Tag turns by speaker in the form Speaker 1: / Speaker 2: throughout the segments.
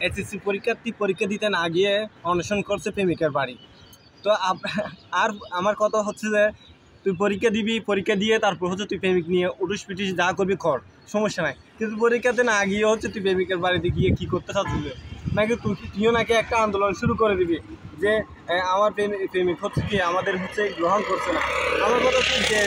Speaker 1: SSC পরীক্ষার্থী পরীক্ষা দিতে না গিয়ে অনশন করছে প্রেমিকের বাড়ি। তো আর আমার কথা হচ্ছে যে তুই পরীক্ষা দিবি, পরীক্ষা দিয়ে তারপর হচ্ছে তুই প্রেমিক নিয়ে উঠুস পিটিস যা করবি কর, সমস্যা নাই। কিন্তু পরীক্ষাতে না গিয়ে হচ্ছে তুই প্রেমিকের বাড়িতে গিয়ে কী করতে চাচ্ছিস? নাকি তুইও নাকি একটা আন্দোলন শুরু করে দিবি যে আমার প্রেমিক হচ্ছে কি আমাদের হচ্ছে গ্রহণ করছে না। আমার কথা হচ্ছে যে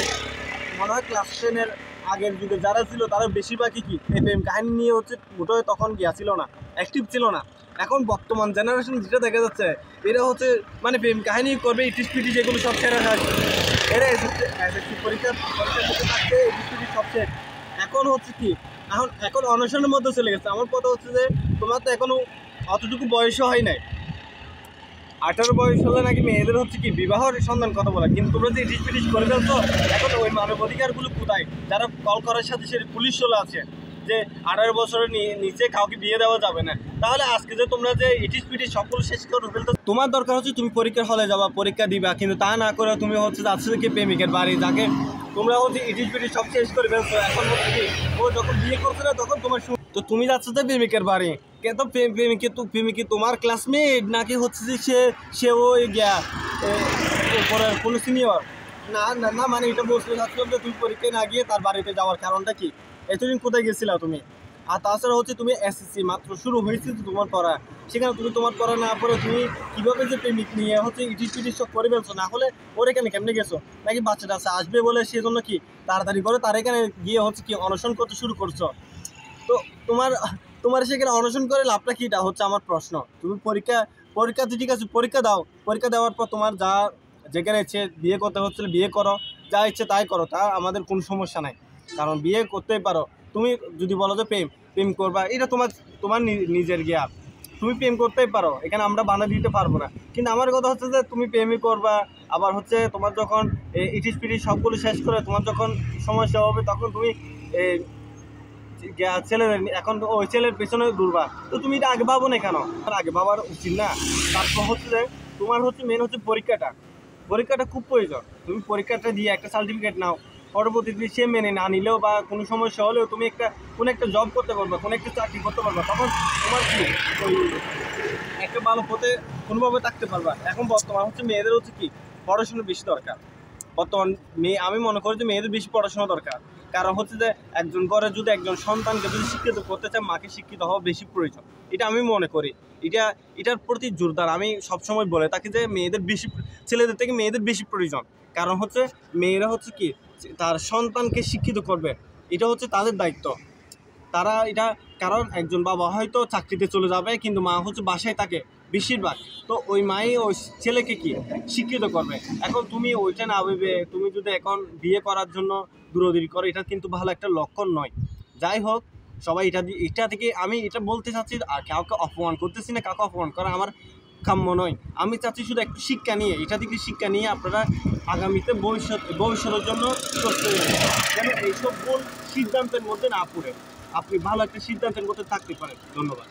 Speaker 1: মনে হয় ক্লাস 10-এর আগের যুগে যারা ছিল তারা বেশিরভাগই কি এই প্রেম কাহিনী নিয়ে হচ্ছে মোটেও তখন গিয়া ছিল না, অ্যাক্টিভ ছিল না। এখন বর্তমান জেনারেশন যেটা দেখা যাচ্ছে এরা হচ্ছে মানে প্রেম কাহিনী করবে, ইটিস পিটিস যেগুলো সব ছেড়ে যায়। এরা পরীক্ষা দিতে থাকতে ইটিস পিটিস সব শেষ। এখন হচ্ছে কি এখন অনশনের মধ্যে চলে গেছে। আমার কথা হচ্ছে যে তোমার তো এখনো অতটুকু বয়সও হয় নাই। 18 বয়স হলে নাকি মেয়েদের হচ্ছে কি বিবাহের সন্ধান কথা বলা, কিন্তু তোমরা যে ইটিস পিটিস করে ফেলছো। এখন ওই মানব অধিকারগুলো কোথায়? যারা কল করার সাথে সে পুলিশ চলে আছে যে 18 বছরের নিচে কাউকে বিয়ে দেওয়া যাবে না। তাহলে আজকে যে তোমরা যে ইটিস পিটিস সকল শেষ করে ফেলতো, তোমার দরকার হচ্ছে তুমি পরীক্ষার হলে যাবা, পরীক্ষা দিবা, কিন্তু তা না করে তুমি হচ্ছে যাচ্ছে কি প্রেমিকের বাড়ি, যাকে তোমরা হচ্ছে ইটিস পিটিস সব শেষ করে ফেলছো। এখন হচ্ছে কি ও যখন বিয়ে করছে না তখন তোমার তো তুমি যাচ্ছ তো প্রেমিকের বাড়ি। কে তো প্রেমিকে তোমার ক্লাসমেট নাকি হচ্ছে যে সে ওই গিয়া উপরের কোনো সিনিয়র? না না না, মানে এটা বলতে চাচ্ছিলাম যে তুমি পরীক্ষায় না গিয়ে তার বাড়িতে যাওয়ার কারণটা কি? এতদিন কোথায় গেছিলা তুমি? আর তাছাড়া হচ্ছে তুমি এসএসসি মাত্র শুরু হয়েছে তো তোমার পড়া, সেখানে তুমি তোমার পড়া না পড়ে তুমি কীভাবে যে প্রেমিক নিয়ে হচ্ছে ইটিস পিটিস সব করে ফেলছো? না হলে ওর এখানে কেমনে গেছো? নাকি বাচ্চাটা আসবে বলে সেজন্য কি তাড়াতাড়ি করে তার এখানে গিয়ে হচ্ছে কি অনশন করতে শুরু করছো? তো তোমার সেখানে অনশন করে লাভটা কী? এটা হচ্ছে আমার প্রশ্ন। তুমি পরীক্ষা তো ঠিক আছে, পরীক্ষা দাও, পরীক্ষা দেওয়ার পর তোমার যা যেখানে ইচ্ছে বিয়ে করতে হচ্ছিল বিয়ে করো, যা ইচ্ছে তাই করো, তা আমাদের কোনো সমস্যা নাই। কারণ বিয়ে করতেই পারো। তুমি যদি বলো যে প্রেম করবা, এটা তোমার নিজের জ্ঞান, তুমি প্রেম করতেই পারো, এখানে আমরা বাধা দিতে পারবো না। কিন্তু আমার কথা হচ্ছে যে তুমি প্রেমই করবা, আবার হচ্ছে তোমার যখন ইটিস পিটিস সবগুলো শেষ করে তোমার যখন সমস্যা হবে তখন তুমি ছেলেদের এখন ওই ছেলের পেছনে ঘুরবা। তো তুমি এটা আগে ভাবো না কেন? আগে ভাবার উচিত না? তারপর হচ্ছে যে তোমার হচ্ছে মেন হচ্ছে পরীক্ষাটা খুব প্রয়োজন। তুমি পরীক্ষাটা দিয়ে একটা সার্টিফিকেট নাও, পরবর্তীতে সে মেনে না নিলেও বা কোনো সমস্যা হলেও তুমি কোনো একটা জব করতে পারবা, কোনো একটা চাকরি করতে পারবা, তখন তোমার কি ওই একটা ভালো পথে কোনোভাবে থাকতে পারবা। এখন বর্তমান হচ্ছে মেয়েদের হচ্ছে কি পড়াশোনা বেশি দরকার। বর্তমান আমি মনে করি যে মেয়েদের বেশি পড়াশোনা দরকার। কারণ হচ্ছে যে একজন ঘরে যদি একজন সন্তানকে যদি শিক্ষিত করতে চায়, মাকে শিক্ষিত হওয়া বেশি প্রয়োজন, এটা আমি মনে করি। এটার প্রতি জোরদার আমি সবসময় বলে থাকি যে ছেলেদের থেকে মেয়েদের বেশি প্রয়োজন। কারণ হচ্ছে মেয়েরা হচ্ছে কি তার সন্তানকে শিক্ষিত করবে, এটা হচ্ছে তাদের দায়িত্ব। তারা এটা কারণ একজন বাবা হয়তো চাকরিতে চলে যাবে, কিন্তু মা হচ্ছে বাসায় থাকে বেশিরভাগ। তো ওই মাই ওই ছেলেকে কি শিক্ষিত করবে। এখন তুমি ওইটা না ভেবে তুমি যদি এখন বিয়ে করার জন্য দূরদূরি করো, এটা কিন্তু ভালো একটা লক্ষণ নয়। যাই হোক, সবাই এটা থেকে আমি এটা বলতে চাচ্ছি, আর কাউকে অপমান করতেছি না, কাউকে অপমান করা আমার কাম্য নয়। আমি চাচ্ছি শুধু একটু শিক্ষা নিয়ে, এটা থেকে শিক্ষা নিয়ে আপনারা আগামীতে ভবিষ্যতের জন্য প্রস্তুত যেন এইসব ভুল সিদ্ধান্তের মধ্যে না পড়ে আপনি ভালো একটা সিদ্ধান্তের মধ্যে থাকতে পারেন। ধন্যবাদ।